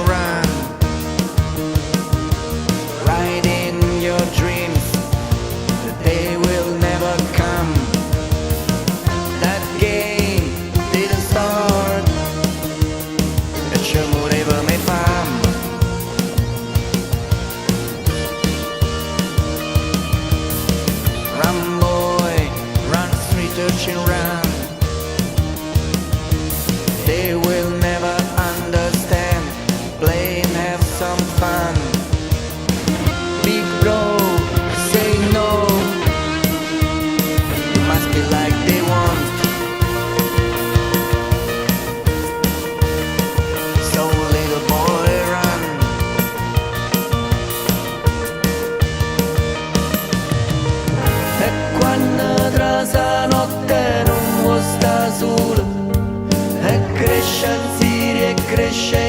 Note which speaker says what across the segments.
Speaker 1: Run, ride in your dreams, the day will never come. That game didn't start, e ci voleva mai fam. Run boy, run street urchin run, they will never understand. Play and have some fun. Big bro, say no. You must be like they want. So little boy run. E quando trasa notte non vuoi sta sola, e cresce anzieri e cresce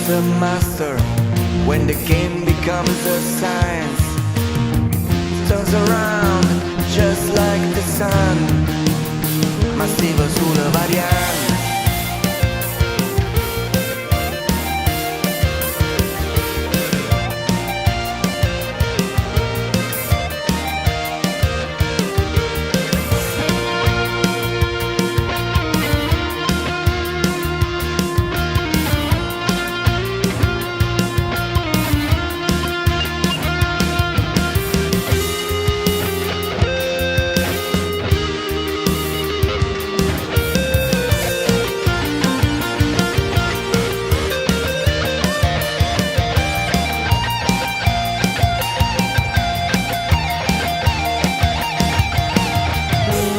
Speaker 1: a master when the game becomes a science. Turns around just like the sun, massiva sulla variante.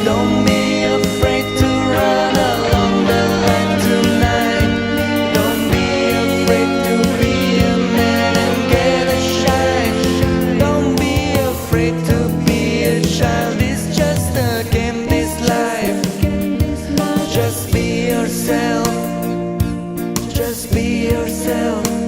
Speaker 1: Don't be afraid to run along the line tonight. Don't be afraid to be a man and get a shine. Don't be afraid to be a child. It's just a game, this life. Just be yourself. Just be yourself.